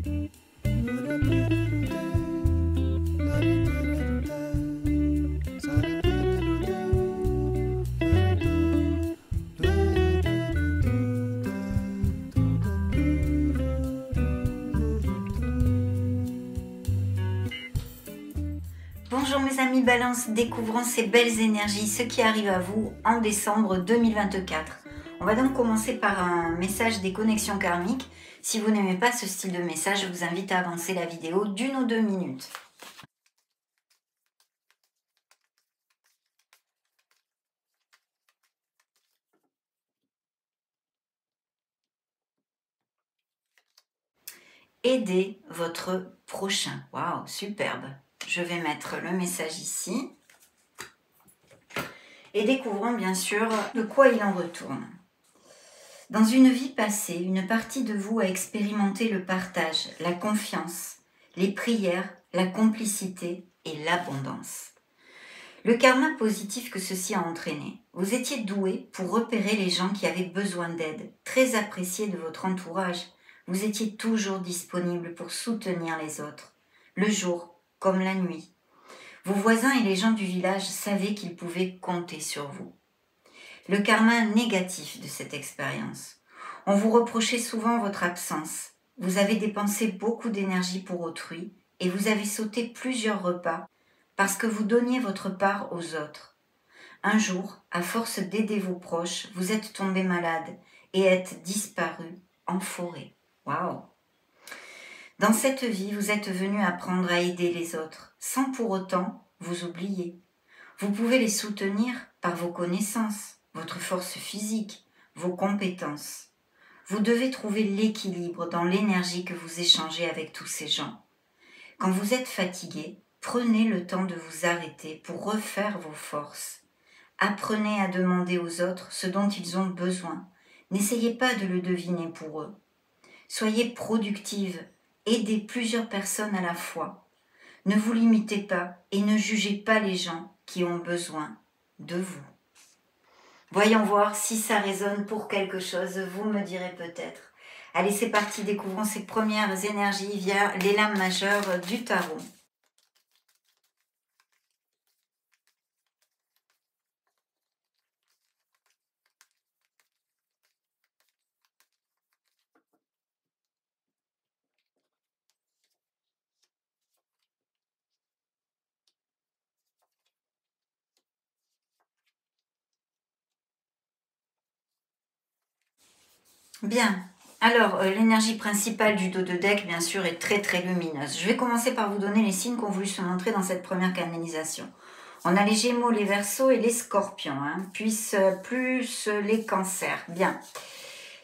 Bonjour mes amis Balance, découvrons ces belles énergies, ce qui arrive à vous en décembre 2024. On va donc commencer par un message des connexions karmiques. Si vous n'aimez pas ce style de message, je vous invite à avancer la vidéo d'1 ou 2 minutes. Aidez votre prochain. Waouh, superbe. Je vais mettre le message ici. Et découvrons bien sûr de quoi il en retourne. Dans une vie passée, une partie de vous a expérimenté le partage, la confiance, les prières, la complicité et l'abondance. Le karma positif que ceci a entraîné. Vous étiez doué pour repérer les gens qui avaient besoin d'aide, très apprécié de votre entourage. Vous étiez toujours disponible pour soutenir les autres, le jour comme la nuit. Vos voisins et les gens du village savaient qu'ils pouvaient compter sur vous. Le karma négatif de cette expérience. On vous reprochait souvent votre absence. Vous avez dépensé beaucoup d'énergie pour autrui et vous avez sauté plusieurs repas parce que vous donniez votre part aux autres. Un jour, à force d'aider vos proches, vous êtes tombé malade et êtes disparu en forêt. Waouh! Dans cette vie, vous êtes venu apprendre à aider les autres, sans pour autant vous oublier. Vous pouvez les soutenir par vos connaissances, votre force physique, vos compétences. Vous devez trouver l'équilibre dans l'énergie que vous échangez avec tous ces gens. Quand vous êtes fatigué, prenez le temps de vous arrêter pour refaire vos forces. Apprenez à demander aux autres ce dont ils ont besoin. N'essayez pas de le deviner pour eux. Soyez productive, aidez plusieurs personnes à la fois. Ne vous limitez pas et ne jugez pas les gens qui ont besoin de vous. Voyons voir si ça résonne pour quelque chose, vous me direz peut-être. Allez, c'est parti, découvrons ces premières énergies via les lames majeures du tarot. Bien, alors l'énergie principale du dos de deck, bien sûr, est très lumineuse. Je vais commencer par vous donner les signes qui ont voulu se montrer dans cette première canalisation. On a les Gémeaux, les Verseaux et les Scorpions, puis plus les Cancers. Bien.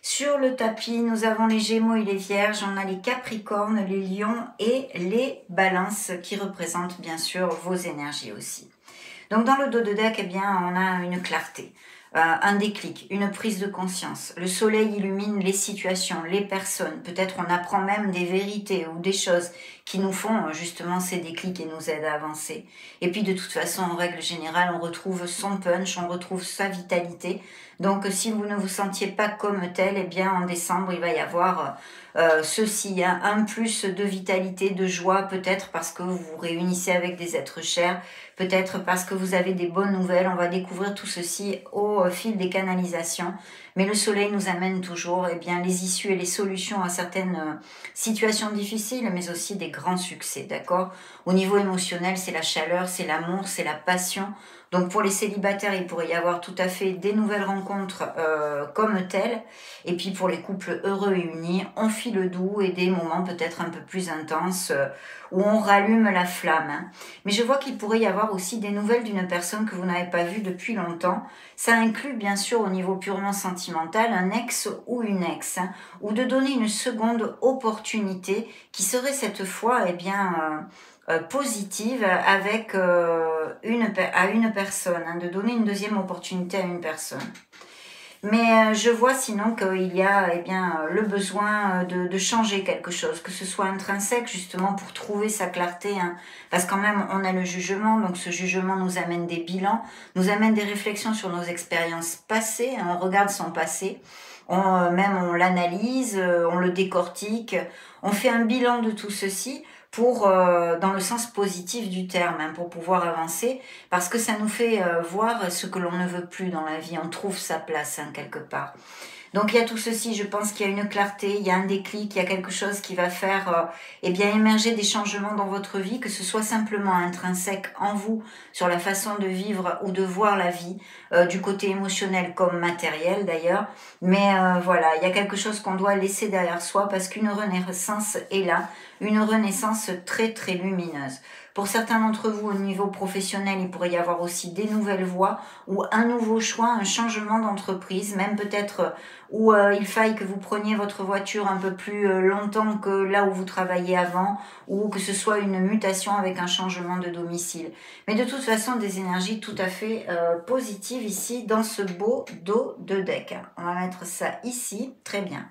Sur le tapis, nous avons les Gémeaux et les Vierges, on a les Capricornes, les Lions et les Balances qui représentent bien sûr vos énergies aussi. Donc dans le dos de deck, eh bien, on a une clarté. Un déclic, une prise de conscience. Le soleil illumine les situations, les personnes. Peut-être on apprend même des vérités ou des choses qui nous font justement ces déclics et nous aident à avancer. Et puis de toute façon, en règle générale, on retrouve son punch, on retrouve sa vitalité. Donc si vous ne vous sentiez pas comme tel, eh bien en décembre, il va y avoir ceci, un plus de vitalité, de joie, peut-être parce que vous vous réunissez avec des êtres chers, peut-être parce que vous avez des bonnes nouvelles. On va découvrir tout ceci au fil des canalisations. Mais le soleil nous amène toujours bien, les issues et les solutions à certaines situations difficiles, mais aussi des grands succès, d'accord? Au niveau émotionnel, c'est la chaleur, c'est l'amour, c'est la passion. Donc pour les célibataires, il pourrait y avoir tout à fait des nouvelles rencontres comme telles. Et puis pour les couples heureux et unis, on file le doux et des moments peut-être un peu plus intenses où on rallume la flamme. Mais je vois qu'il pourrait y avoir aussi des nouvelles d'une personne que vous n'avez pas vue depuis longtemps. Ça inclut bien sûr au niveau purement sentimental un ex ou une ex, ou de donner une seconde opportunité qui serait cette fois positive avec une personne, de donner une deuxième opportunité à une personne. Mais je vois sinon qu'il y a le besoin de changer quelque chose, que ce soit intrinsèque justement pour trouver sa clarté, parce que quand même on a le jugement, donc ce jugement nous amène des bilans, nous amène des réflexions sur nos expériences passées, on regarde son passé, Même on l'analyse, on le décortique, on fait un bilan de tout ceci pour, dans le sens positif du terme, hein, pour pouvoir avancer, parce que ça nous fait voir ce que l'on ne veut plus dans la vie, on trouve sa place hein, quelque part. Donc il y a tout ceci, je pense qu'il y a une clarté, il y a un déclic, il y a quelque chose qui va faire eh bien émerger des changements dans votre vie, que ce soit simplement intrinsèque en vous, sur la façon de vivre ou de voir la vie, du côté émotionnel comme matériel d'ailleurs. Mais voilà, il y a quelque chose qu'on doit laisser derrière soi parce qu'une renaissance est là, une renaissance très très lumineuse. Pour certains d'entre vous, au niveau professionnel, il pourrait y avoir aussi des nouvelles voies ou un nouveau choix, un changement d'entreprise, même peut-être où il faille que vous preniez votre voiture un peu plus longtemps que là où vous travaillez avant, ou que ce soit une mutation avec un changement de domicile. Mais de toute façon, des énergies tout à fait positives ici dans ce beau dos de deck. On va mettre ça ici, très bien.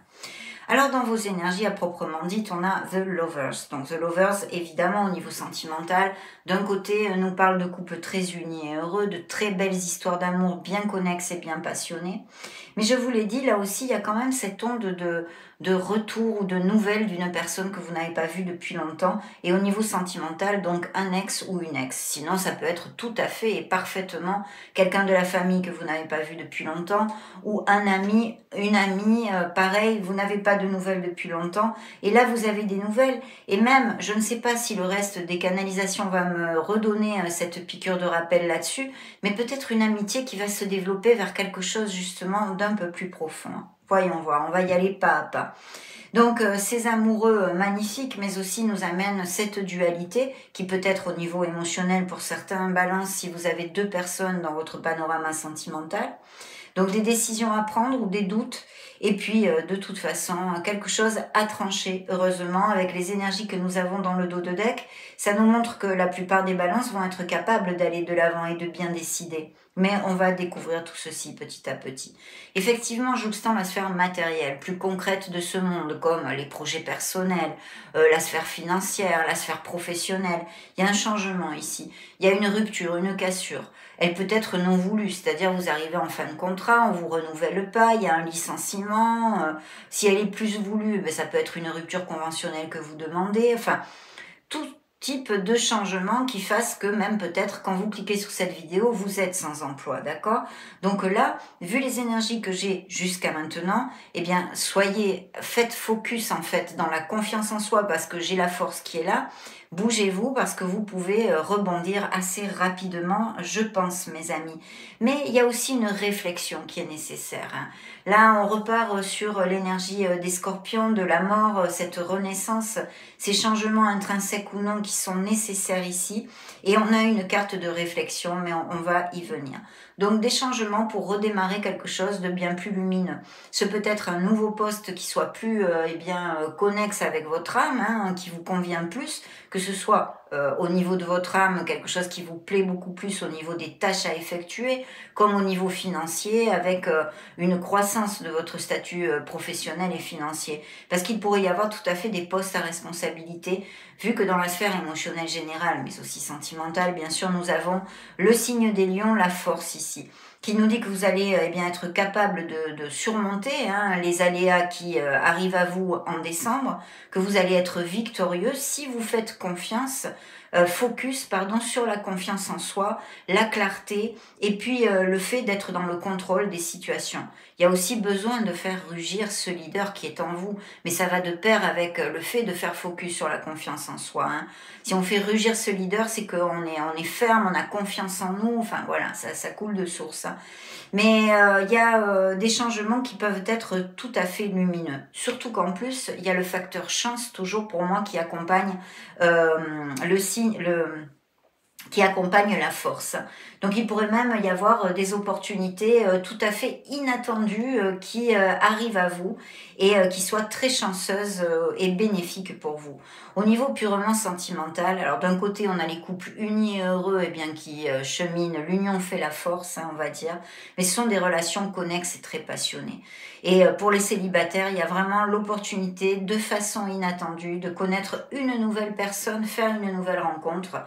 Alors dans vos énergies à proprement dites, on a The Lovers. Donc The Lovers, évidemment au niveau sentimental, d'un côté nous parle de couples très unis et heureux, de très belles histoires d'amour bien connexes et bien passionnées. Mais je vous l'ai dit, là aussi il y a quand même cette onde de retour ou de nouvelles d'une personne que vous n'avez pas vue depuis longtemps. Et au niveau sentimental, donc un ex ou une ex. Sinon ça peut être tout à fait et parfaitement quelqu'un de la famille que vous n'avez pas vu depuis longtemps, ou un ami, une amie, pareil, vous n'avez pas de nouvelles depuis longtemps, et là vous avez des nouvelles, et même, je ne sais pas si le reste des canalisations va me redonner cette piqûre de rappel là-dessus, mais peut-être une amitié qui va se développer vers quelque chose justement d'un peu plus profond. Voyons voir, on va y aller pas à pas. Donc ces amoureux magnifiques, mais aussi nous amènent cette dualité qui peut être au niveau émotionnel pour certains, balance si vous avez deux personnes dans votre panorama sentimental. Donc des décisions à prendre ou des doutes, et puis de toute façon quelque chose à trancher, heureusement, avec les énergies que nous avons dans le dos de deck. Ça nous montre que la plupart des balances vont être capables d'aller de l'avant et de bien décider. Mais on va découvrir tout ceci petit à petit. Effectivement, jouxtant la sphère matérielle, plus concrète de ce monde, comme les projets personnels, la sphère financière, la sphère professionnelle, il y a un changement ici. Il y a une rupture, une cassure. Elle peut être non voulue, c'est-à-dire vous arrivez en fin de contrat, on vous renouvelle pas, il y a un licenciement. Si elle est plus voulue, ben ça peut être une rupture conventionnelle que vous demandez. Enfin, tout type de changement qui fasse que même peut-être quand vous cliquez sur cette vidéo, vous êtes sans emploi, d'accord? Donc là, vu les énergies que j'ai jusqu'à maintenant, eh bien, faites focus en fait dans la confiance en soi parce que j'ai la force qui est là. Bougez-vous parce que vous pouvez rebondir assez rapidement, je pense, mes amis. Mais il y a aussi une réflexion qui est nécessaire, hein. Là, on repart sur l'énergie des scorpions, de la mort, cette renaissance, ces changements intrinsèques ou non qui sont nécessaires ici. Et on a une carte de réflexion, mais on va y venir. Donc des changements pour redémarrer quelque chose de bien plus lumineux. Ce peut être un nouveau poste qui soit plus connexe avec votre âme, hein, qui vous convient plus, que ce soit au niveau de votre âme, quelque chose qui vous plaît beaucoup plus au niveau des tâches à effectuer, comme au niveau financier, avec une croissance de votre statut professionnel et financier. Parce qu'il pourrait y avoir tout à fait des postes à responsabilité, vu que dans la sphère émotionnelle générale, mais aussi sentimentale, bien sûr, nous avons le signe des lions, la force ici, qui nous dit que vous allez être capable de surmonter les aléas qui arrivent à vous en décembre, que vous allez être victorieux si vous faites confiance, sur la confiance en soi, la clarté et puis le fait d'être dans le contrôle des situations. Il y a aussi besoin de faire rugir ce leader qui est en vous, mais ça va de pair avec le fait de faire focus sur la confiance en soi, hein. Si on fait rugir ce leader, c'est qu'on est ferme, on a confiance en nous, enfin voilà, ça coule de source, hein. Mais il y a des changements qui peuvent être tout à fait lumineux. Surtout qu'en plus, il y a le facteur chance, toujours pour moi, qui accompagne qui accompagne la force. Donc il pourrait même y avoir des opportunités tout à fait inattendues qui arrivent à vous et qui soient très chanceuses et bénéfiques pour vous. Au niveau purement sentimental, alors d'un côté on a les couples unis et heureux qui cheminent, l'union fait la force, on va dire, mais ce sont des relations connexes et très passionnées. Et pour les célibataires, il y a vraiment l'opportunité de façon inattendue de connaître une nouvelle personne, faire une nouvelle rencontre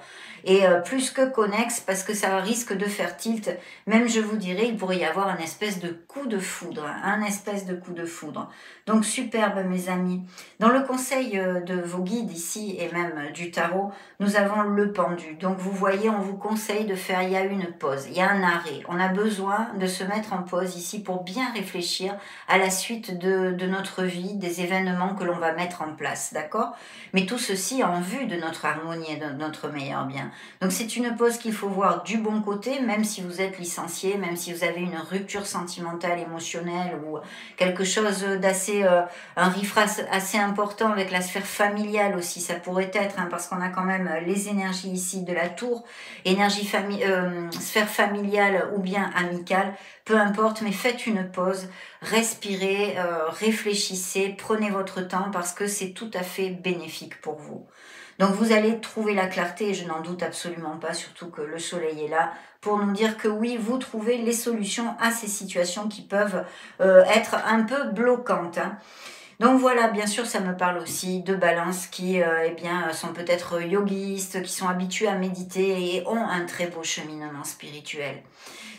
et plus que connexe parce que ça risque de faire tilt. Même je vous dirais, il pourrait y avoir un espèce de coup de foudre, un espèce de coup de foudre. Donc superbe mes amis. Dans le conseil de vos guides ici et même du tarot, nous avons le pendu. Donc vous voyez, on vous conseille de faire, il y a une pause, il y a un arrêt. On a besoin de se mettre en pause ici pour bien réfléchir à la suite de notre vie, des événements que l'on va mettre en place, d'accord? Mais tout ceci en vue de notre harmonie et de notre meilleur bien. Donc c'est une pause qu'il faut voir du bon côté, même si vous êtes licencié, même si vous avez une rupture sentimentale, émotionnelle ou quelque chose d'assez, un riffrasse assez important avec la sphère familiale aussi, ça pourrait être, hein, parce qu'on a quand même les énergies ici de la tour, sphère familiale ou bien amicale, peu importe, mais faites une pause, respirez, réfléchissez, prenez votre temps parce que c'est tout à fait bénéfique pour vous. Donc vous allez trouver la clarté et je n'en doute absolument pas, surtout que le soleil est là pour nous dire que oui, vous trouvez les solutions à ces situations qui peuvent être un peu bloquantes, hein. Donc voilà, bien sûr, ça me parle aussi de balance qui eh bien, sont peut-être yogistes, qui sont habitués à méditer et ont un très beau cheminement spirituel.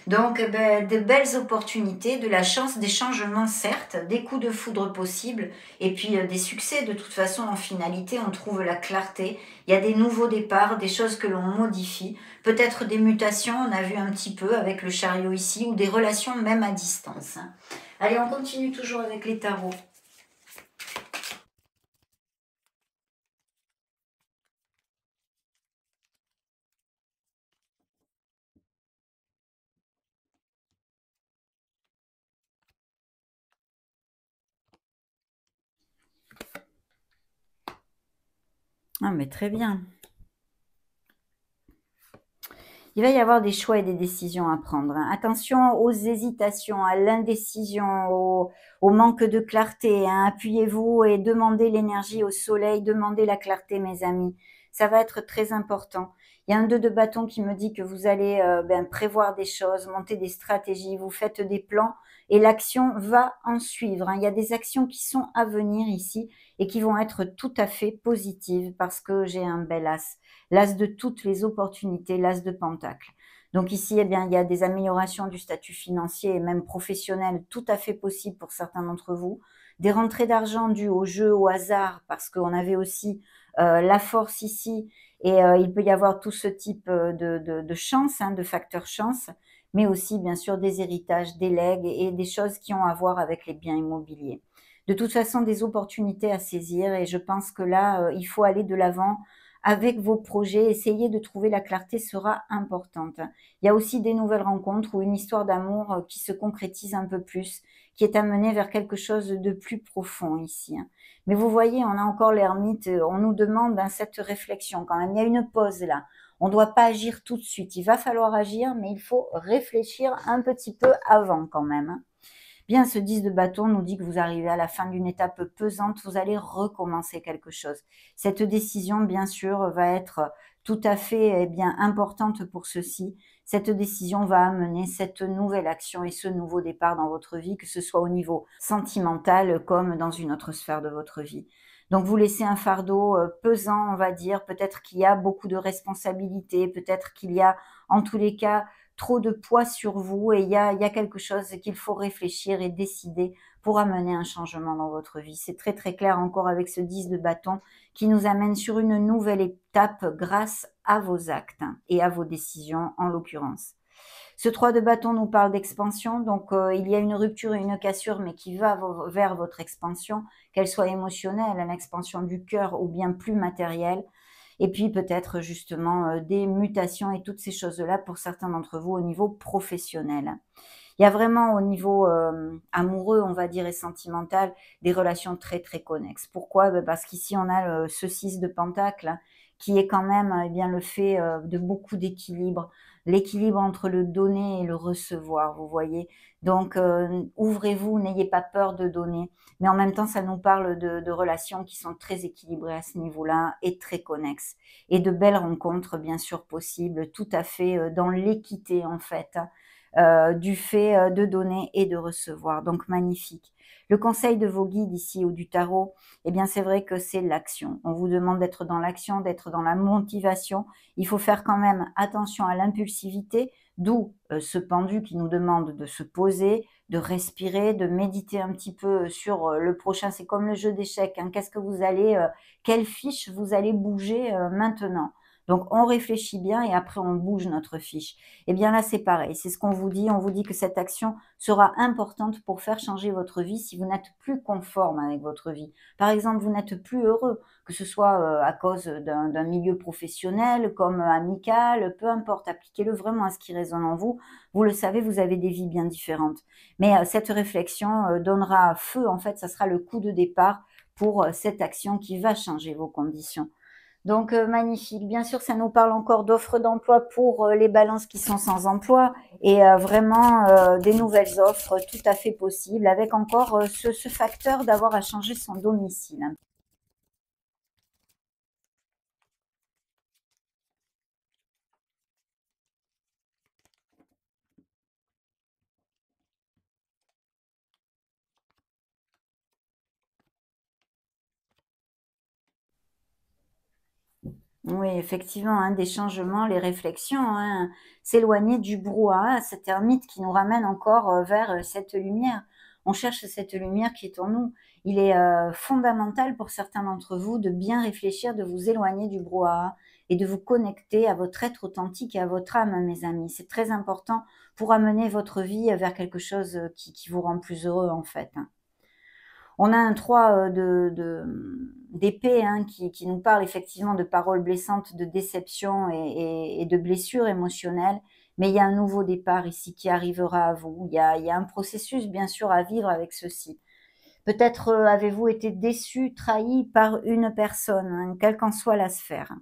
Donc, de belles opportunités, de la chance, des changements certes, des coups de foudre possibles, et puis des succès. De toute façon, en finalité, on trouve la clarté. Il y a des nouveaux départs, des choses que l'on modifie, peut-être des mutations, on a vu un petit peu avec le chariot ici, ou des relations même à distance. Allez, on continue toujours avec les tarots. Ah, mais très bien. Il va y avoir des choix et des décisions à prendre, hein. Attention aux hésitations, à l'indécision, au manque de clarté, hein. Appuyez-vous et demandez l'énergie au soleil, demandez la clarté, mes amis. Ça va être très important. Il y a un 2 de bâton qui me dit que vous allez prévoir des choses, monter des stratégies, vous faites des plans et l'action va en suivre, hein. Il y a des actions qui sont à venir ici et qui vont être tout à fait positives parce que j'ai un bel as. L'as de toutes les opportunités, l'as de pentacle. Donc ici, eh bien, il y a des améliorations du statut financier et même professionnel tout à fait possibles pour certains d'entre vous. Des rentrées d'argent dues au jeu, au hasard, parce qu'on avait aussi la force ici et il peut y avoir tout ce type de chance, hein, de facteurs chance, mais aussi bien sûr des héritages, des legs et des choses qui ont à voir avec les biens immobiliers. De toute façon, des opportunités à saisir et je pense que là, il faut aller de l'avant avec vos projets, essayer de trouver la clarté sera importante. Il y a aussi des nouvelles rencontres ou une histoire d'amour qui se concrétise un peu plus, qui est amenée vers quelque chose de plus profond ici, hein. Mais vous voyez, on a encore l'ermite, on nous demande cette réflexion quand même. Il y a une pause là. On ne doit pas agir tout de suite. Il va falloir agir, mais il faut réfléchir un petit peu avant quand même, hein. Bien, ce 10 de bâton nous dit que vous arrivez à la fin d'une étape pesante, vous allez recommencer quelque chose. Cette décision, bien sûr, va être tout à fait bien importante pour ceci. Cette décision va amener cette nouvelle action et ce nouveau départ dans votre vie, que ce soit au niveau sentimental comme dans une autre sphère de votre vie. Donc vous laissez un fardeau pesant, on va dire, peut-être qu'il y a beaucoup de responsabilités, peut-être qu'il y a en tous les cas trop de poids sur vous et il y a quelque chose qu'il faut réfléchir et décider pour amener un changement dans votre vie. C'est très très clair encore avec ce 10 de bâton qui nous amène sur une nouvelle étape grâce à vos actes et à vos décisions en l'occurrence. Ce 3 de bâton nous parle d'expansion, donc il y a une rupture et une cassure, mais qui va vers votre expansion, qu'elle soit émotionnelle, l'expansion du cœur ou bien plus matérielle. Et puis peut-être justement des mutations et toutes ces choses-là pour certains d'entre vous au niveau professionnel. Il y a vraiment au niveau amoureux, on va dire, et sentimental, des relations très très connexes. Pourquoi? Parce qu'ici on a ce 6 de pentacle qui est quand même eh bien le fait de beaucoup d'équilibre, l'équilibre entre le donner et le recevoir, vous voyez. Donc ouvrez-vous, n'ayez pas peur de donner, mais en même temps ça nous parle de relations qui sont très équilibrées à ce niveau-là et très connexes et de belles rencontres bien sûr possibles, tout à fait dans l'équité en fait, hein. du fait de donner et de recevoir. Donc magnifique. Le conseil de vos guides ici ou du tarot, eh bien c'est vrai que c'est l'action. On vous demande d'être dans l'action, d'être dans la motivation. Il faut faire quand même attention à l'impulsivité, d'où ce pendu qui nous demande de se poser, de respirer, de méditer un petit peu sur le prochain. C'est comme le jeu d'échecs, hein. Qu'est-ce que vous allez, quelle fiche vous allez bouger maintenant? Donc on réfléchit bien et après on bouge notre fiche. Eh bien là c'est pareil, c'est ce qu'on vous dit. On vous dit que cette action sera importante pour faire changer votre vie si vous n'êtes plus conforme avec votre vie. Par exemple, vous n'êtes plus heureux, que ce soit à cause d'un milieu professionnel, comme amical, peu importe, appliquez-le vraiment à ce qui résonne en vous. Vous le savez, vous avez des vies bien différentes. Mais cette réflexion donnera feu, en fait, ça sera le coup de départ pour cette action qui va changer vos conditions. Donc magnifique. Bien sûr, ça nous parle encore d'offres d'emploi pour les balances qui sont sans emploi et vraiment des nouvelles offres tout à fait possibles avec encore ce facteur d'avoir à changer son domicile. Oui, effectivement, hein, des changements, les réflexions, hein, s'éloigner du brouhaha, cet ermite qui nous ramène encore vers cette lumière. On cherche cette lumière qui est en nous. Il est fondamental pour certains d'entre vous de bien réfléchir, de vous éloigner du brouhaha et de vous connecter à votre être authentique et à votre âme, mes amis. C'est très important pour amener votre vie vers quelque chose qui vous rend plus heureux, en fait, hein. On a un 3 d'épée hein, qui nous parle effectivement de paroles blessantes, de déception et de blessures émotionnelles. Mais il y a un nouveau départ ici qui arrivera à vous. Il y a un processus bien sûr à vivre avec ceci. Peut-être avez-vous été déçu, trahi par une personne, hein, quelle qu'en soit la sphère.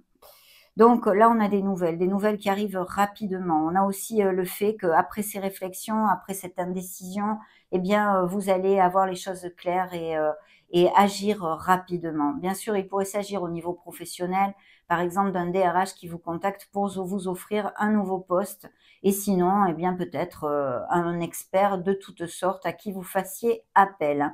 Donc là, on a des nouvelles qui arrivent rapidement. On a aussi le fait qu'après ces réflexions, après cette indécision, eh bien, vous allez avoir les choses claires et agir rapidement. Bien sûr, il pourrait s'agir au niveau professionnel, par exemple d'un DRH qui vous contacte pour vous offrir un nouveau poste, et sinon, eh bien, peut-être un expert de toutes sortes à qui vous fassiez appel.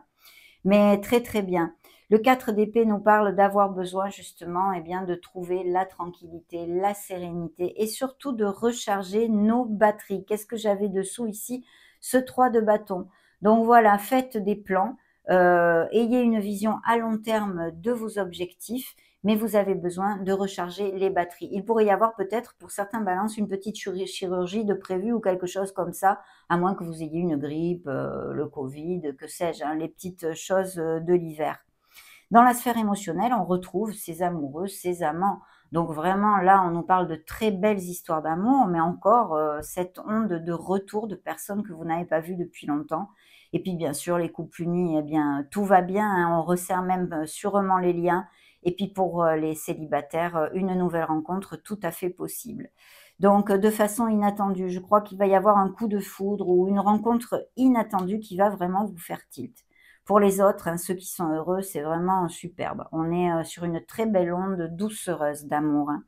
Mais très, très bien. Le 4 d'épée nous parle d'avoir besoin justement eh bien, de trouver la tranquillité, la sérénité et surtout de recharger nos batteries. Qu'est-ce que j'avais dessous ici? Ce 3 de bâton. Donc voilà, faites des plans, ayez une vision à long terme de vos objectifs, mais vous avez besoin de recharger les batteries. Il pourrait y avoir peut-être pour certains balances une petite chirurgie de prévu ou quelque chose comme ça, à moins que vous ayez une grippe, le Covid, que sais-je, hein, les petites choses de l'hiver. Dans la sphère émotionnelle, on retrouve ces amoureux, ces amants. Donc vraiment, là, on nous parle de très belles histoires d'amour, mais encore cette onde de retour de personnes que vous n'avez pas vues depuis longtemps. Et puis, bien sûr, les couples unis, eh bien, tout va bien, hein, on resserre même sûrement les liens. Et puis, pour les célibataires, une nouvelle rencontre tout à fait possible. Donc, de façon inattendue, je crois qu'il va y avoir un coup de foudre ou une rencontre inattendue qui va vraiment vous faire tilt. Pour les autres, hein, ceux qui sont heureux, c'est vraiment superbe. On est sur une très belle onde doucereuse d'amour, hein.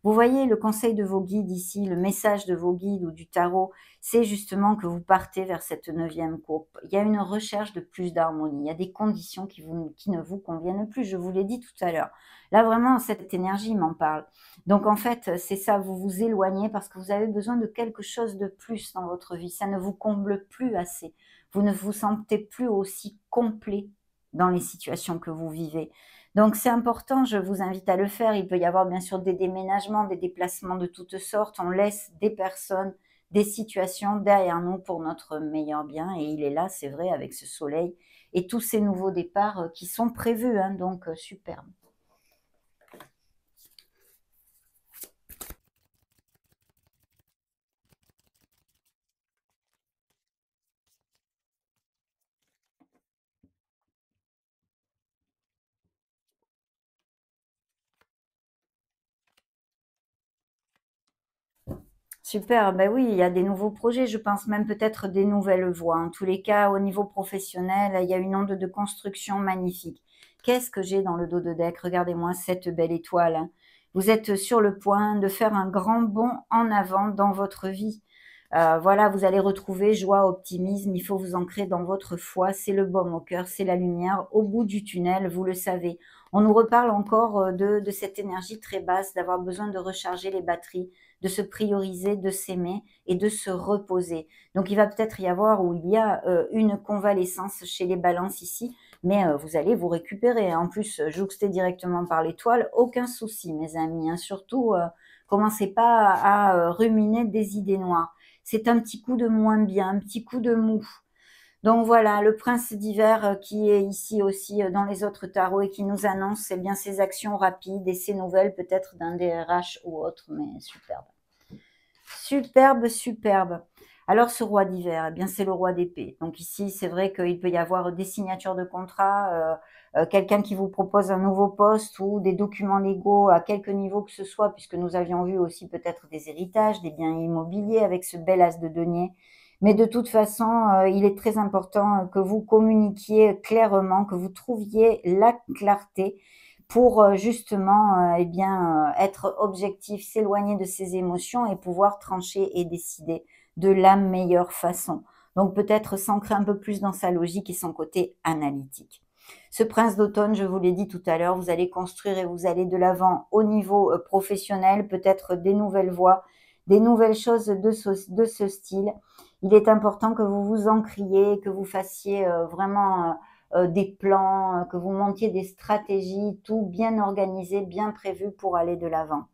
Vous voyez, le conseil de vos guides ici, le message de vos guides ou du tarot, c'est justement que vous partez vers cette neuvième courbe. Il y a une recherche de plus d'harmonie. Il y a des conditions qui ne vous conviennent plus. Je vous l'ai dit tout à l'heure. Là, vraiment, cette énergie m'en parle. Donc, en fait, c'est ça, vous vous éloignez parce que vous avez besoin de quelque chose de plus dans votre vie. Ça ne vous comble plus assez. Vous ne vous sentez plus aussi complet dans les situations que vous vivez. Donc c'est important, je vous invite à le faire. Il peut y avoir bien sûr des déménagements, des déplacements de toutes sortes. On laisse des personnes, des situations derrière nous pour notre meilleur bien. Et il est là, c'est vrai, avec ce soleil et tous ces nouveaux départs qui sont prévus. Hein, donc superbe. Super, ben oui, il y a des nouveaux projets, je pense même peut-être des nouvelles voies. En tous les cas, au niveau professionnel, il y a une onde de construction magnifique. Qu'est-ce que j'ai dans le dos de deck? Regardez-moi cette belle étoile, hein. Vous êtes sur le point de faire un grand bond en avant dans votre vie. Voilà, vous allez retrouver joie, optimisme, il faut vous ancrer dans votre foi, c'est le baume au cœur, c'est la lumière au bout du tunnel, vous le savez. On nous reparle encore de cette énergie très basse, d'avoir besoin de recharger les batteries, de se prioriser, de s'aimer et de se reposer. Donc il va peut-être y avoir, ou il y a une convalescence chez les balances ici, mais vous allez vous récupérer. En plus, jouxté directement par l'étoile, aucun souci mes amis, hein. Surtout, commencez pas à ruminer des idées noires. C'est un petit coup de moins bien, un petit coup de mou. Donc voilà, le prince d'hiver qui est ici aussi dans les autres tarots et qui nous annonce eh bien ses actions rapides et ses nouvelles peut-être d'un DRH ou autre, mais superbe. Superbe, superbe. Alors ce roi d'hiver, eh bien c'est le roi d'épée. Donc ici, c'est vrai qu'il peut y avoir des signatures de contrats, quelqu'un qui vous propose un nouveau poste ou des documents légaux à quelque niveau que ce soit, puisque nous avions vu aussi peut-être des héritages, des biens immobiliers avec ce bel as de denier. Mais de toute façon, il est très important que vous communiquiez clairement, que vous trouviez la clarté pour justement eh bien, être objectif, s'éloigner de ses émotions et pouvoir trancher et décider de la meilleure façon. Donc peut-être s'ancrer un peu plus dans sa logique et son côté analytique. Ce prince d'automne, je vous l'ai dit tout à l'heure, vous allez construire et vous allez de l'avant au niveau professionnel, peut-être des nouvelles voies, des nouvelles choses de ce style. Il est important que vous vous ancriez, que vous fassiez vraiment des plans, que vous montiez des stratégies, tout bien organisé, bien prévu pour aller de l'avant.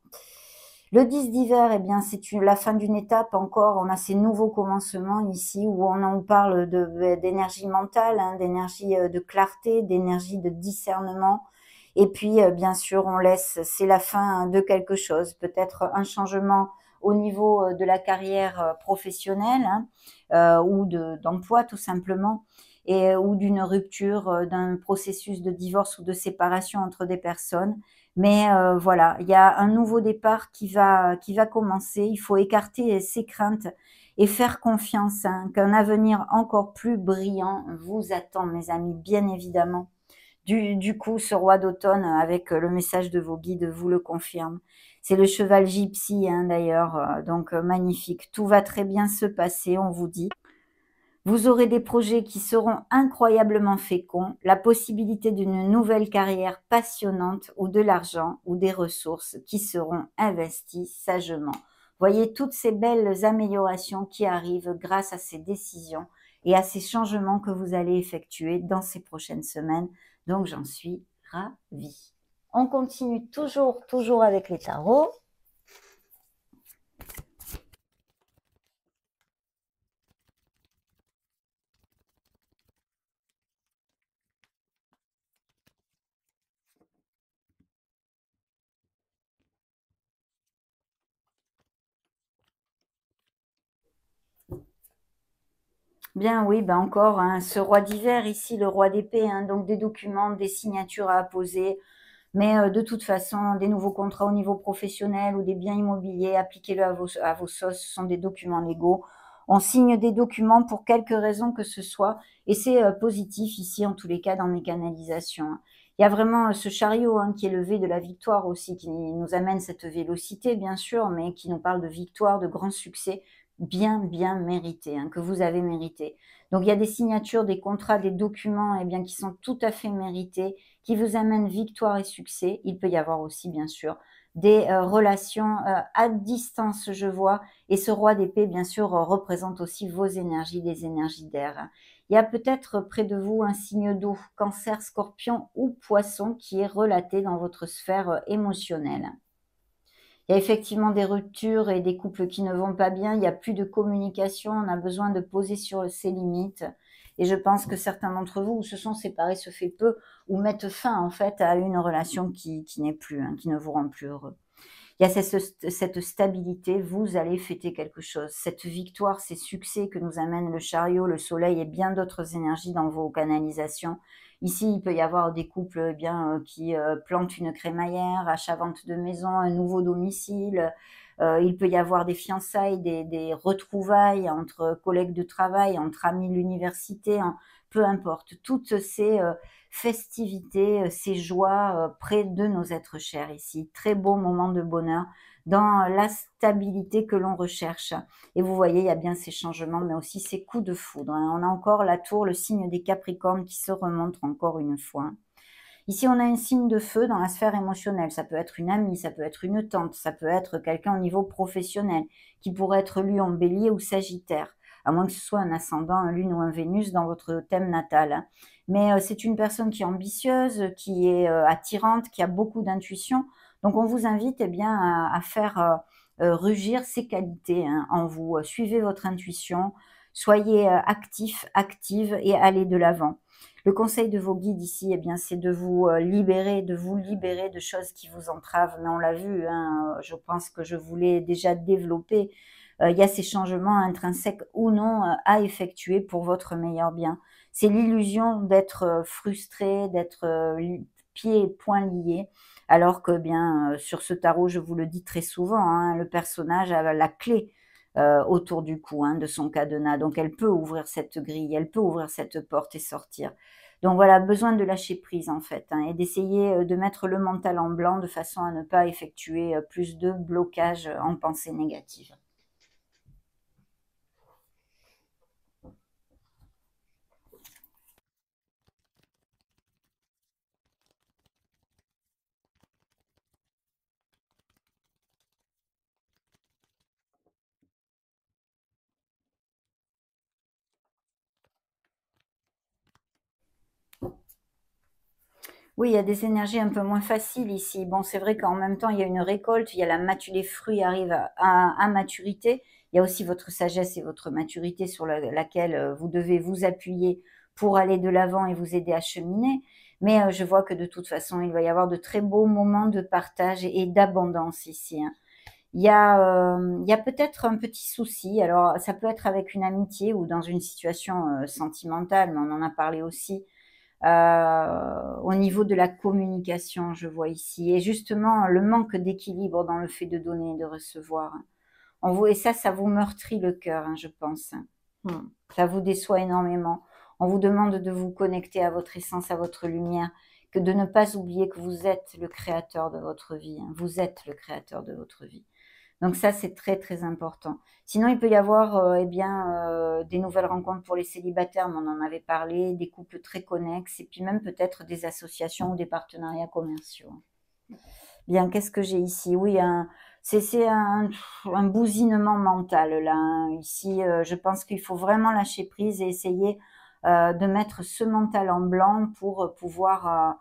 Le 10 d'hiver, eh bien, c'est la fin d'une étape encore. On a ces nouveaux commencements ici où on en parle d'énergie mentale, hein, d'énergie de clarté, d'énergie de discernement. Et puis, bien sûr, on laisse, c'est la fin de quelque chose, peut-être un changement au niveau de la carrière professionnelle hein, ou d'emploi tout simplement, et, ou d'une rupture, d'un processus de divorce ou de séparation entre des personnes. Mais voilà, il y a un nouveau départ qui va commencer. Il faut écarter ses craintes et faire confiance hein, qu'un avenir encore plus brillant vous attend, mes amis, bien évidemment. Du coup, ce roi d'automne, avec le message de vos guides, vous le confirme. C'est le cheval gypsy, hein, d'ailleurs, donc magnifique. Tout va très bien se passer, on vous dit. Vous aurez des projets qui seront incroyablement féconds, la possibilité d'une nouvelle carrière passionnante ou de l'argent ou des ressources qui seront investies sagement. Voyez toutes ces belles améliorations qui arrivent grâce à ces décisions et à ces changements que vous allez effectuer dans ces prochaines semaines. Donc j'en suis ravie. On continue toujours avec les tarots. Bien oui, ben encore hein, ce roi d'hiver ici, le roi d'épée, hein, donc des documents, des signatures à apposer, mais de toute façon, des nouveaux contrats au niveau professionnel ou des biens immobiliers, appliquez-le à vos sauces, ce sont des documents légaux. On signe des documents pour quelque raison que ce soit, et c'est positif ici en tous les cas dans mes canalisations, hein. Il y a vraiment ce chariot hein, qui est levé de la victoire aussi, qui nous amène cette vélocité bien sûr, mais qui nous parle de victoire, de grand succès, bien mérité, hein, que vous avez mérité. Donc il y a des signatures, des contrats, des documents eh bien, qui sont tout à fait mérités, qui vous amènent victoire et succès. Il peut y avoir aussi, bien sûr, des relations à distance, je vois. Et ce roi d'épée, bien sûr, représente aussi vos énergies, des énergies d'air. Il y a peut-être près de vous un signe d'eau, cancer, scorpion ou poisson qui est relaté dans votre sphère émotionnelle. Il y a effectivement des ruptures et des couples qui ne vont pas bien. Il n'y a plus de communication. On a besoin de poser sur ses limites. Et je pense que certains d'entre vous se sont séparés, se fait peu, ou mettent fin en fait à une relation qui n'est plus, hein, qui ne vous rend plus heureux. Il y a cette stabilité, vous allez fêter quelque chose. Cette victoire, ces succès que nous amène le chariot, le soleil et bien d'autres énergies dans vos canalisations. Ici, il peut y avoir des couples eh bien, qui plantent une crémaillère, achat-vente de maison, un nouveau domicile. Il peut y avoir des fiançailles, des retrouvailles entre collègues de travail, entre amis de l'université, hein. peu importe, toutes ces festivités, ces joies près de nos êtres chers ici. Très beau moment de bonheur dans la stabilité que l'on recherche. Et vous voyez, il y a bien ces changements, mais aussi ces coups de foudre, hein. On a encore la tour, le signe des Capricornes qui se remontre encore une fois. Ici, on a un signe de feu dans la sphère émotionnelle. Ça peut être une amie, ça peut être une tante, ça peut être quelqu'un au niveau professionnel, qui pourrait être Lion, Bélier ou Sagittaire, à moins que ce soit un ascendant, un Lune ou un Vénus dans votre thème natal, hein. Mais c'est une personne qui est ambitieuse, qui est attirante, qui a beaucoup d'intuition. Donc, on vous invite eh bien, à faire rugir ces qualités, hein, en vous. Suivez votre intuition, soyez actif, active et allez de l'avant. Le conseil de vos guides ici, eh bien, c'est de vous libérer, de choses qui vous entravent. Mais on l'a vu, hein, je pense que je vous l'ai déjà développé. Il y a ces changements intrinsèques ou non à effectuer pour votre meilleur bien. C'est l'illusion d'être frustré, d'être pieds et poings liés, alors que bien sur ce tarot, je vous le dis très souvent, hein, le personnage a la clé autour du cou, hein, de son cadenas. Donc elle peut ouvrir cette grille, elle peut ouvrir cette porte et sortir. Donc voilà, besoin de lâcher prise en fait, hein, et d'essayer de mettre le mental en blanc de façon à ne pas effectuer plus de blocages en pensée négative. Oui, il y a des énergies un peu moins faciles ici. Bon, c'est vrai qu'en même temps, il y a une récolte, il y a les fruits arrivent à maturité. Il y a aussi votre sagesse et votre maturité sur laquelle vous devez vous appuyer pour aller de l'avant et vous aider à cheminer. Mais je vois que de toute façon, il va y avoir de très beaux moments de partage et d'abondance ici, hein. Il y a peut-être un petit souci. Alors, ça peut être avec une amitié ou dans une situation sentimentale, mais on en a parlé aussi au niveau de la communication, je vois ici. Et justement, le manque d'équilibre dans le fait de donner et de recevoir. Et ça vous meurtrit le cœur, hein, je pense. Ça vous déçoit énormément. On vous demande de vous connecter à votre essence, à votre lumière, que de ne pas oublier que vous êtes le créateur de votre vie, hein. Vous êtes le créateur de votre vie. Donc ça, c'est très, très important. Sinon, il peut y avoir eh bien, des nouvelles rencontres pour les célibataires, mais on en avait parlé, des couples très connexes et puis même peut-être des associations ou des partenariats commerciaux. Bien, qu'est-ce que j'ai ici? Oui, c'est un bousinement mental là, hein. Ici, je pense qu'il faut vraiment lâcher prise et essayer de mettre ce mental en blanc pour pouvoir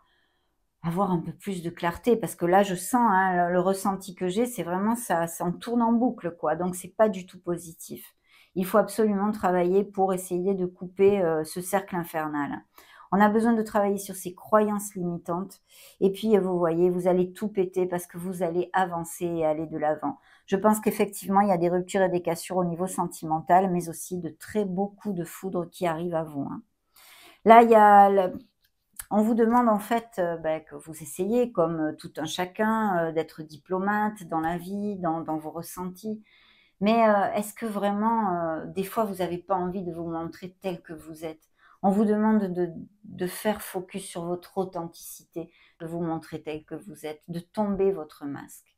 avoir un peu plus de clarté parce que là, je sens, hein, le ressenti que j'ai, c'est vraiment ça en tourne en boucle, quoi, donc c'est pas du tout positif. Il faut absolument travailler pour essayer de couper, ce cercle infernal. On a besoin de travailler sur ces croyances limitantes et puis, vous voyez, vous allez tout péter parce que vous allez avancer et aller de l'avant. Je pense qu'effectivement, il y a des ruptures et des cassures au niveau sentimental, mais aussi de très beaux coups de foudre qui arrivent à vous, hein. Là, il y a le on vous demande en fait, que vous essayez comme, tout un chacun, d'être diplomate dans la vie, dans vos ressentis. Mais, est-ce que vraiment, des fois vous n'avez pas envie de vous montrer tel que vous êtes? On vous demande de faire focus sur votre authenticité, de vous montrer tel que vous êtes, de tomber votre masque.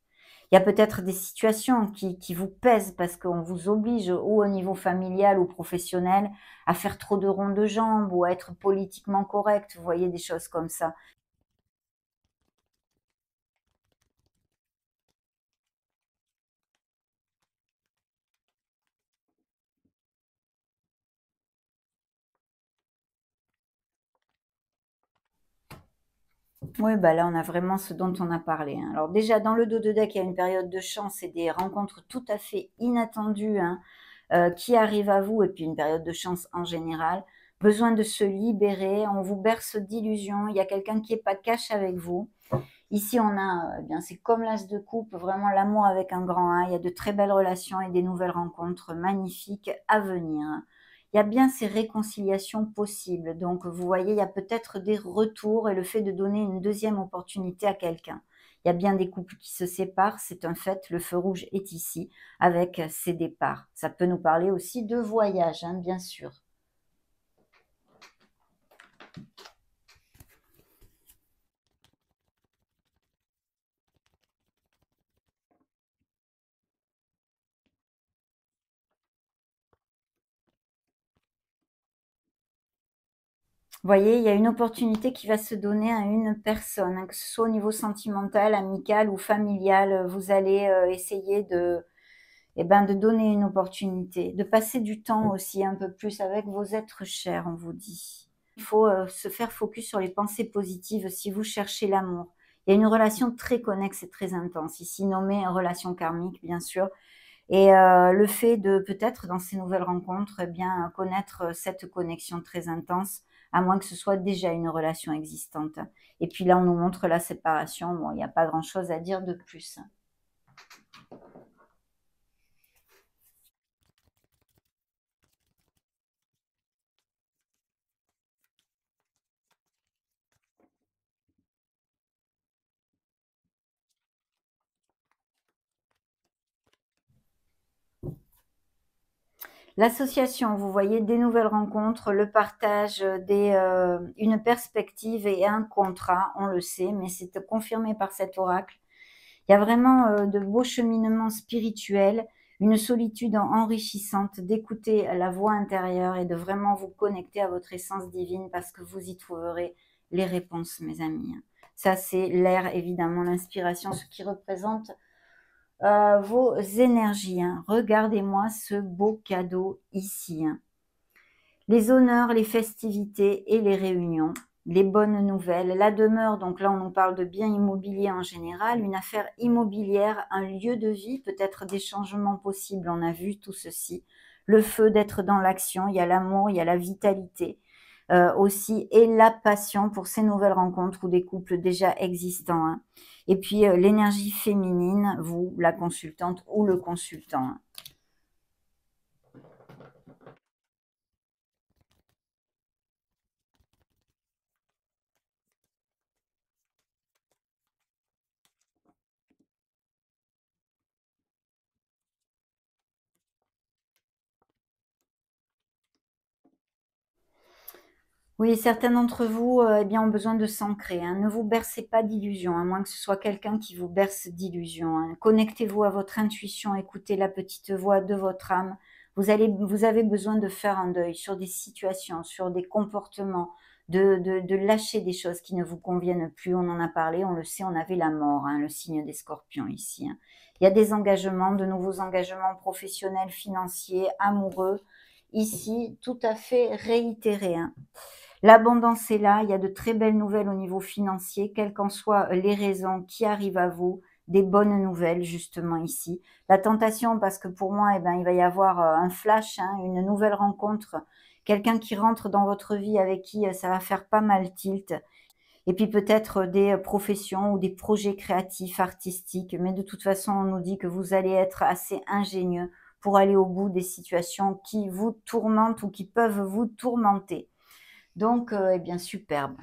Il y a peut-être des situations qui vous pèsent parce qu'on vous oblige, ou au niveau familial ou professionnel, à faire trop de ronds de jambes ou à être politiquement correct, vous voyez, des choses comme ça. Oui, bah, là, on a vraiment ce dont on a parlé, hein. Alors déjà, dans le dos de deck, il y a une période de chance et des rencontres tout à fait inattendues, hein, qui arrivent à vous et puis une période de chance en général. Besoin de se libérer, on vous berce d'illusions, il y a quelqu'un qui est pas cash avec vous. Ici, on a, eh bien, c'est comme l'as de coupe, vraiment l'amour avec un grand A. Il y a de très belles relations et des nouvelles rencontres magnifiques à venir. Il y a bien ces réconciliations possibles. Donc, vous voyez, il y a peut-être des retours et le fait de donner une deuxième opportunité à quelqu'un. Il y a bien des couples qui se séparent, c'est un fait. Le feu rouge est ici avec ces départs. Ça peut nous parler aussi de voyage, hein, bien sûr. Vous voyez, il y a une opportunité qui va se donner à une personne, hein, que ce soit au niveau sentimental, amical ou familial. Vous allez, essayer de de donner une opportunité, de passer du temps aussi un peu plus avec vos êtres chers, on vous dit. Il faut, se faire focus sur les pensées positives si vous cherchez l'amour. Il y a une relation très connexe et très intense, ici nommée relation karmique, bien sûr, et le fait de peut-être dans ces nouvelles rencontres, connaître cette connexion très intense, à moins que ce soit déjà une relation existante. Et puis là, on nous montre la séparation. Bon, il n'y a pas grand-chose à dire de plus. L'association, vous voyez des nouvelles rencontres, le partage, une perspective et un contrat, on le sait, mais c'est confirmé par cet oracle. Il y a vraiment, de beaux cheminements spirituels, une solitude enrichissante, d'écouter la voix intérieure et de vraiment vous connecter à votre essence divine parce que vous y trouverez les réponses, mes amis. Ça, c'est l'air, évidemment, l'inspiration, ce qui représente vos énergies, hein. Regardez-moi ce beau cadeau ici, hein. Les honneurs, les festivités et les réunions, les bonnes nouvelles, la demeure, donc là on nous parle de biens immobiliers en général, une affaire immobilière, un lieu de vie, peut-être des changements possibles, on a vu tout ceci. Le feu d'être dans l'action, il y a l'amour, il y a la vitalité aussi, et la passion pour ces nouvelles rencontres ou des couples déjà existants, hein. Et puis l'énergie féminine, vous, la consultante ou le consultant, hein. Oui, certains d'entre vous, ont besoin de s'ancrer, hein. Ne vous bercez pas d'illusions, à moins que ce soit quelqu'un qui vous berce d'illusions, hein. Connectez-vous à votre intuition, écoutez la petite voix de votre âme. Vous avez besoin de faire un deuil sur des situations, sur des comportements, de lâcher des choses qui ne vous conviennent plus. On en a parlé, on le sait, on avait la mort, hein, le signe des scorpions ici, hein. Il y a des engagements, de nouveaux engagements professionnels, financiers, amoureux, ici, tout à fait réitérés, hein. L'abondance est là, il y a de très belles nouvelles au niveau financier, quelles qu'en soient les raisons qui arrivent à vous, des bonnes nouvelles justement ici. La tentation, parce que pour moi, il va y avoir un flash, hein, une nouvelle rencontre, quelqu'un qui rentre dans votre vie avec qui ça va faire pas mal tilt. Et puis peut-être des professions ou des projets créatifs, artistiques. Mais de toute façon, on nous dit que vous allez être assez ingénieux pour aller au bout des situations qui vous tourmentent ou qui peuvent vous tourmenter. Donc, superbe.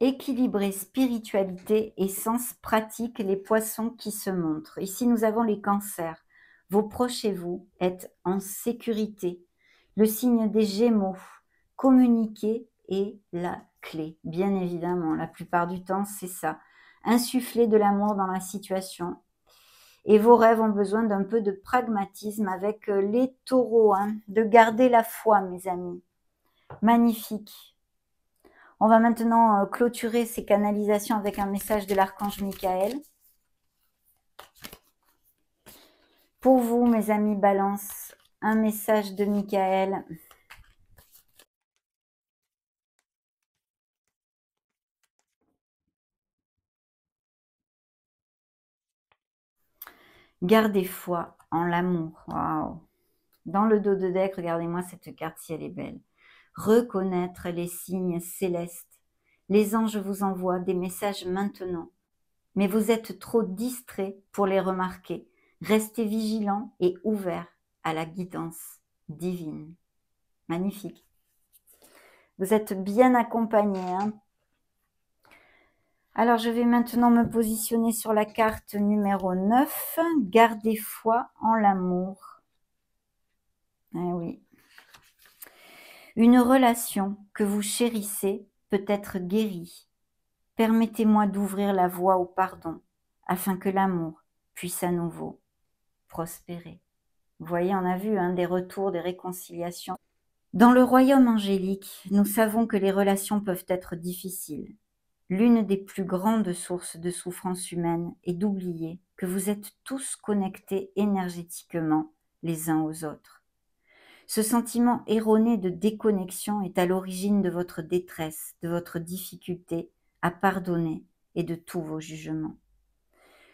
Équilibré, spiritualité et sens pratique, les poissons qui se montrent. Ici, nous avons les cancers. Vos proches et vous êtes en sécurité. Le signe des Gémeaux, communiquer est la clé. Bien évidemment, la plupart du temps, c'est ça. Insuffler de l'amour dans la situation. Et vos rêves ont besoin d'un peu de pragmatisme avec les taureaux, hein. De garder la foi, mes amis. Magnifique. On va maintenant clôturer ces canalisations avec un message de l'archange Michael. Pour vous, mes amis Balance, un message de Michael. Gardez foi en l'amour. Waouh. Dans le dos de deck, regardez-moi cette carte si elle est belle. Reconnaître les signes célestes. Les anges vous envoient des messages maintenant, mais vous êtes trop distrait pour les remarquer. Restez vigilant et ouvert à la guidance divine. Magnifique. Vous êtes bien accompagné, hein. Alors, je vais maintenant me positionner sur la carte numéro 9. Gardez foi en l'amour. Eh oui. Une relation que vous chérissez peut être guérie. Permettez-moi d'ouvrir la voie au pardon, afin que l'amour puisse à nouveau prospérer. Vous voyez, on a vu des retours, des réconciliations. Dans le royaume angélique, nous savons que les relations peuvent être difficiles. L'une des plus grandes sources de souffrance humaine est d'oublier que vous êtes tous connectés énergétiquement les uns aux autres. Ce sentiment erroné de déconnexion est à l'origine de votre détresse, de votre difficulté à pardonner et de tous vos jugements.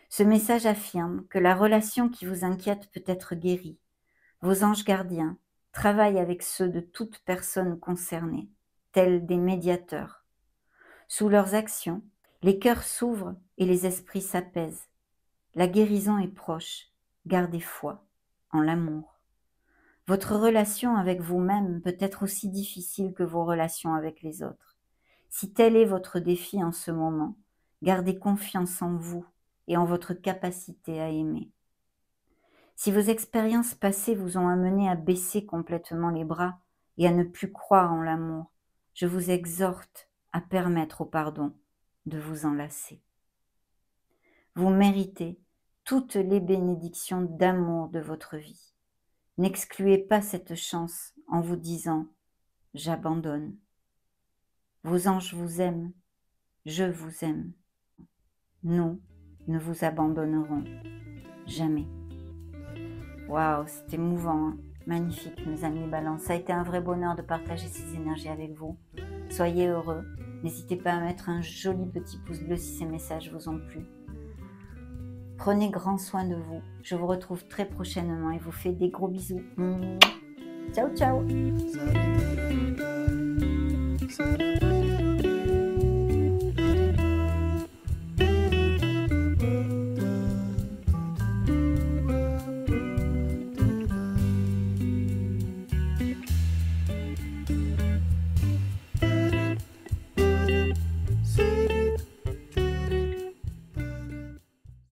Ce message affirme que la relation qui vous inquiète peut être guérie. Vos anges gardiens travaillent avec ceux de toute personne concernée, tels des médiateurs. Sous leurs actions, les cœurs s'ouvrent et les esprits s'apaisent. La guérison est proche. Gardez foi en l'amour. Votre relation avec vous-même peut être aussi difficile que vos relations avec les autres. Si tel est votre défi en ce moment, gardez confiance en vous et en votre capacité à aimer. Si vos expériences passées vous ont amené à baisser complètement les bras et à ne plus croire en l'amour, je vous exhorte à permettre au pardon de vous enlacer. Vous méritez toutes les bénédictions d'amour de votre vie. N'excluez pas cette chance en vous disant « j'abandonne ». Vos anges vous aiment, je vous aime. Nous ne vous abandonnerons jamais. Waouh, c'était émouvant, hein. Magnifique, mes amis Balance. Ça a été un vrai bonheur de partager ces énergies avec vous. Soyez heureux. N'hésitez pas à mettre un joli petit pouce bleu si ces messages vous ont plu. Prenez grand soin de vous. Je vous retrouve très prochainement et vous fais des gros bisous. Ciao, ciao.